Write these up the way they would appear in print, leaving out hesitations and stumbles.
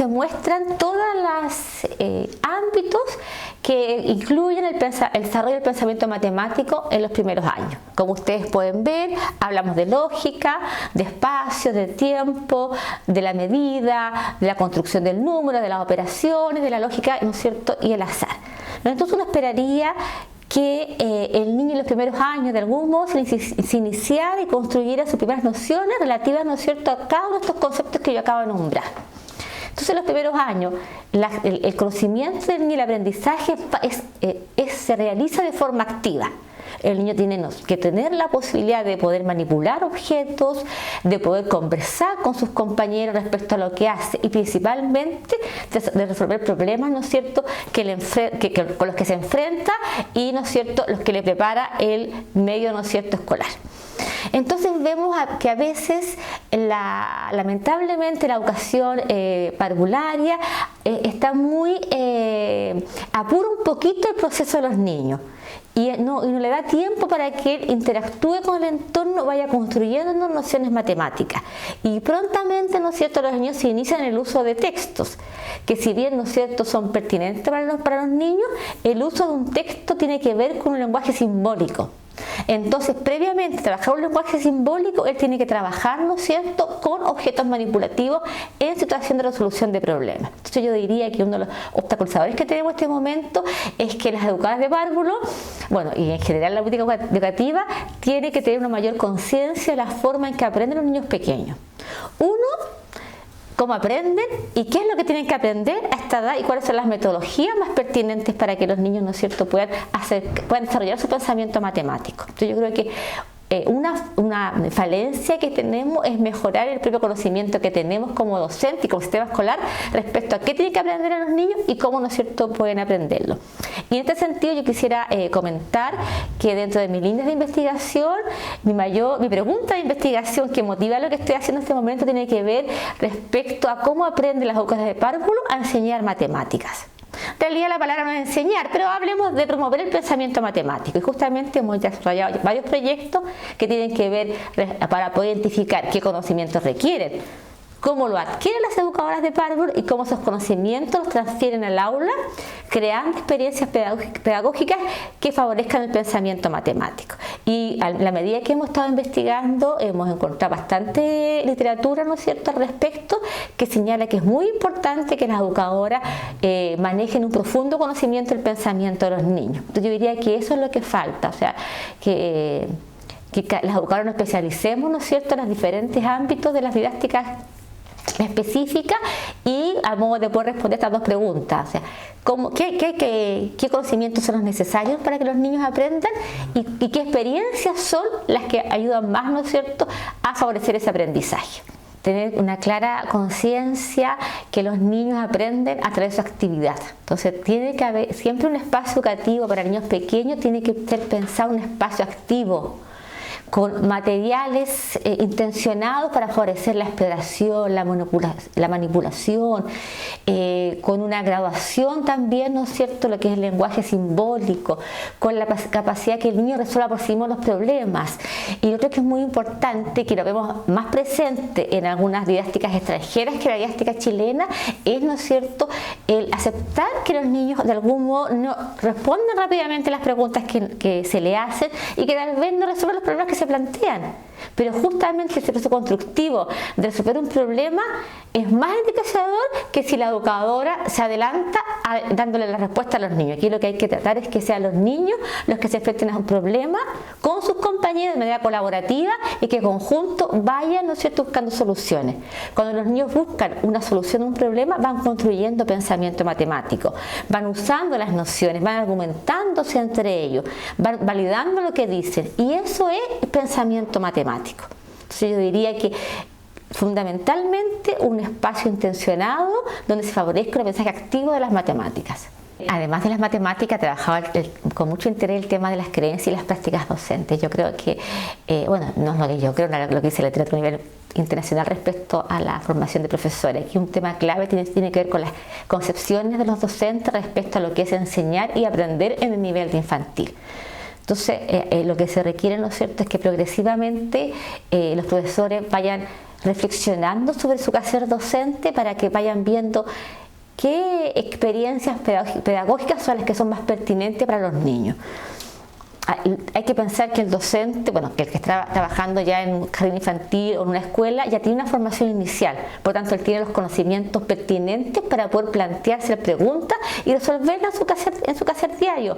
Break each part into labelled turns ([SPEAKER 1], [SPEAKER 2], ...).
[SPEAKER 1] se muestran todos los ámbitos que incluyen el desarrollo del pensamiento matemático en los primeros años. Como ustedes pueden ver, hablamos de lógica, de espacio, de tiempo, de la medida, de la construcción del número, de las operaciones, de la lógica, ¿no es cierto?, y el azar. Entonces uno esperaría que el niño en los primeros años de algún modo se iniciara y construyera sus primeras nociones relativas, ¿no es cierto?, a cada uno de estos conceptos que yo acabo de nombrar. Entonces en los primeros años el conocimiento del niño y el aprendizaje se realiza de forma activa. El niño tiene que tener la posibilidad de poder manipular objetos, de poder conversar con sus compañeros respecto a lo que hace y principalmente de resolver problemas, ¿no es cierto?, con los que se enfrenta y, ¿no es cierto?, los que le prepara el medio, ¿no es cierto?, escolar. Entonces vemos que a veces lamentablemente la educación parvularia está muy apura un poquito el proceso de los niños y no le da tiempo para que él interactúe con el entorno, vaya construyendo nociones matemáticas y prontamente, ¿no es cierto?, los niños se inician en el uso de textos que, si bien, ¿no es cierto?, son pertinentes para los niños, el uso de un texto tiene que ver con un lenguaje simbólico. Entonces, previamente trabajar un lenguaje simbólico, él tiene que trabajar, ¿no es cierto?, con objetos manipulativos en situación de resolución de problemas. Entonces yo diría que uno de los obstaculizadores que tenemos en este momento es que las educadoras de párvulo, bueno, y en general la política educativa, tiene que tener una mayor conciencia de la forma en que aprenden los niños pequeños. Uno, cómo aprenden y qué es lo que tienen que aprender a esta edad y cuáles son las metodologías más pertinentes para que los niños, ¿no es cierto?, puedan desarrollar su pensamiento matemático. Entonces yo creo que una falencia que tenemos es mejorar el propio conocimiento que tenemos como docente y como sistema escolar respecto a qué tienen que aprender a los niños y cómo, ¿no es cierto?, pueden aprenderlo. Y en este sentido yo quisiera comentar que dentro de mis líneas de investigación, mi pregunta de investigación que motiva lo que estoy haciendo en este momento tiene que ver respecto a cómo aprenden las educadoras de párvulo a enseñar matemáticas. En realidad la palabra no es enseñar, pero hablemos de promover el pensamiento matemático y justamente hemos desarrollado varios proyectos que tienen que ver para poder identificar qué conocimientos requieren, cómo lo adquieren las educadoras de párvulo y cómo esos conocimientos los transfieren al aula, creando experiencias pedagógicas que favorezcan el pensamiento matemático. Y a la medida que hemos estado investigando, hemos encontrado bastante literatura, ¿no es cierto?, al respecto, que señala que es muy importante que las educadoras manejen un profundo conocimiento del pensamiento de los niños. Entonces yo diría que eso es lo que falta, o sea, que las educadoras nos especialicemos, ¿no es cierto?, en los diferentes ámbitos de las didácticas específica y a modo de poder responder estas dos preguntas, o sea, ¿qué conocimientos son los necesarios para que los niños aprendan y qué experiencias son las que ayudan más, ¿no es cierto?, a favorecer ese aprendizaje? Tener una clara conciencia que los niños aprenden a través de su actividad. Entonces tiene que haber siempre un espacio educativo para niños pequeños, tiene que ser pensado un espacio activo con materiales intencionados para favorecer la exploración, la manipulación, con una graduación también, ¿no es cierto?, lo que es el lenguaje simbólico, con la capacidad que el niño resuelva por sí mismo los problemas. Y yo creo que es muy importante, que lo vemos más presente en algunas didácticas extranjeras que la didáctica chilena, es, ¿no es cierto?, el aceptar que los niños de algún modo no responden rápidamente las preguntas que se le hacen y que tal vez no resuelven los problemas que se plantean, pero justamente ese proceso constructivo de resolver un problema es más enriquecedor que si la educadora se adelanta dándole la respuesta a los niños. Aquí lo que hay que tratar es que sean los niños los que se enfrenten a un problema con sus compañeros de manera colaborativa y que en conjunto vayan, ¿no es cierto?, buscando soluciones. Cuando los niños buscan una solución a un problema, van construyendo pensamiento matemático, van usando las nociones, van argumentándose entre ellos, van validando lo que dicen, y eso es pensamiento matemático. Entonces yo diría que fundamentalmente un espacio intencionado donde se favorezca el aprendizaje activo de las matemáticas. Además de las matemáticas, trabajaba con mucho interés el tema de las creencias y las prácticas docentes. Yo creo que, bueno, no es lo que yo creo, lo que dice la literatura a nivel internacional respecto a la formación de profesores. Aquí un tema clave tiene que ver con las concepciones de los docentes respecto a lo que es enseñar y aprender en el nivel de infantil. Entonces, lo que se requiere, ¿no es cierto?, es que progresivamente los profesores vayan reflexionando sobre su quehacer docente para que vayan viendo qué experiencias pedagógicas son las que son más pertinentes para los niños. Hay que pensar que el docente, bueno, que el que está trabajando ya en un jardín infantil o en una escuela, ya tiene una formación inicial. Por tanto, él tiene los conocimientos pertinentes para poder plantearse preguntas y resolverlas en su quehacer diario.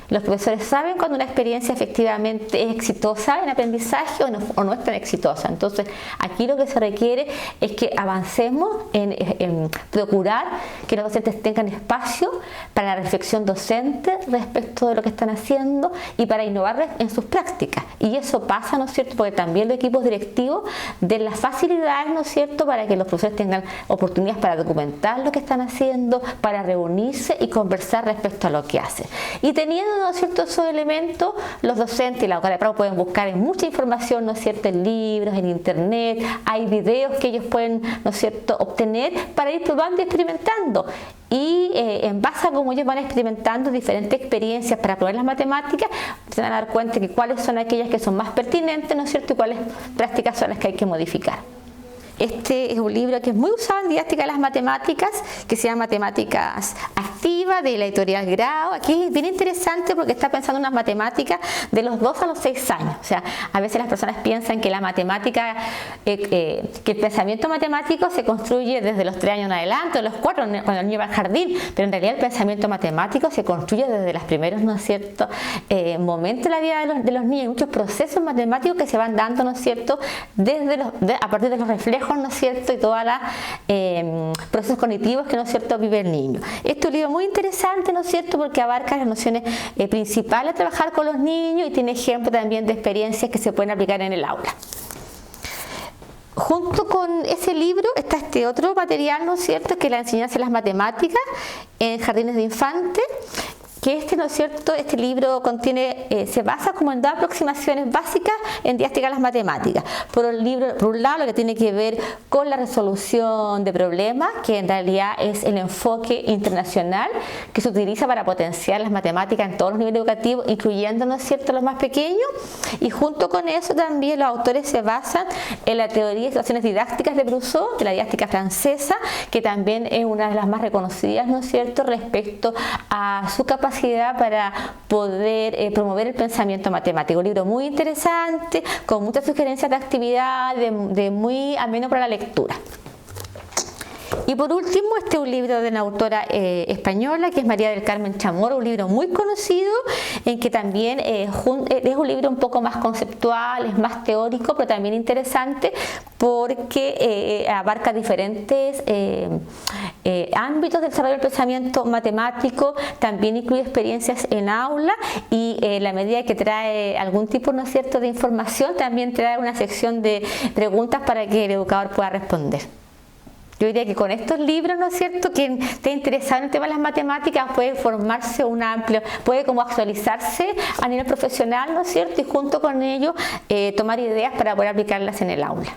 [SPEAKER 1] Los profesores saben cuando una experiencia efectivamente es exitosa en aprendizaje o no es tan exitosa. Entonces, aquí lo que se requiere es que avancemos en procurar que los docentes tengan espacio para la reflexión docente respecto de lo que están haciendo y para innovar en sus prácticas. Y eso pasa, ¿no es cierto?, porque también los equipos directivos den la facilidad, ¿no es cierto?, para que los profesores tengan oportunidades para documentar lo que están haciendo, para reunirse y conversar respecto a lo que hacen. Y teniendo, ¿no es cierto?, esos elementos, los docentes y la doctora de Prado pueden buscar en mucha información, ¿no es cierto?, en libros, en internet, hay videos que ellos pueden, ¿no es cierto?, obtener para ir probando y experimentando. Y en base a cómo ellos van experimentando diferentes experiencias para probar las matemáticas, se van a dar cuenta de cuáles son aquellas que son más pertinentes, ¿no es cierto?, y cuáles prácticas son las que hay que modificar. Este es un libro que es muy usado en didáctica de las matemáticas, que se llama Matemáticas Activas, de la editorial Grau. Aquí es bien interesante porque está pensando en unas matemáticas de los 2 a los 6 años. O sea, a veces las personas piensan que la matemática, que el pensamiento matemático se construye desde los 3 años en adelante, o los 4, cuando el niño va al jardín, pero en realidad el pensamiento matemático se construye desde los primeros, ¿no es cierto?, momentos de la vida de los niños. Hay muchos procesos matemáticos que se van dando, ¿no es cierto?, a partir de los reflejos, ¿no es cierto?, y todos los procesos cognitivos que, ¿no es cierto?, vive el niño. Este es un libro muy interesante, ¿no es cierto?, porque abarca las nociones principales de trabajar con los niños y tiene ejemplos también de experiencias que se pueden aplicar en el aula. Junto con ese libro está este otro material, ¿no es cierto?, que es la enseñanza de las matemáticas en jardines de infantes, que ¿no es cierto?, este libro se basa como en 2 aproximaciones básicas en didáctica de las matemáticas. Por un lado, lo que tiene que ver con la resolución de problemas, que en realidad es el enfoque internacional que se utiliza para potenciar las matemáticas en todos los niveles educativos, incluyendo, ¿no es cierto?, los más pequeños. Y junto con eso también los autores se basan en la teoría de situaciones didácticas de Brousseau, de la didáctica francesa, que también es una de las más reconocidas, ¿no es cierto?, respecto a su capacidad para poder promover el pensamiento matemático. Un libro muy interesante, con muchas sugerencias de actividad, de muy ameno para la lectura. Y por último, este es un libro de una autora española, que es María del Carmen Chamorro, un libro muy conocido, en que también es un libro un poco más conceptual, es más teórico, pero también interesante, porque abarca diferentes ámbitos del desarrollo del pensamiento matemático, también incluye experiencias en aula y en la medida que trae algún tipo, ¿no es cierto?, de información, también trae una sección de preguntas para que el educador pueda responder. Yo diría que con estos libros, ¿no es cierto?, quien esté interesado en el tema de las matemáticas puede formarse puede como actualizarse a nivel profesional, ¿no es cierto?, y junto con ello tomar ideas para poder aplicarlas en el aula.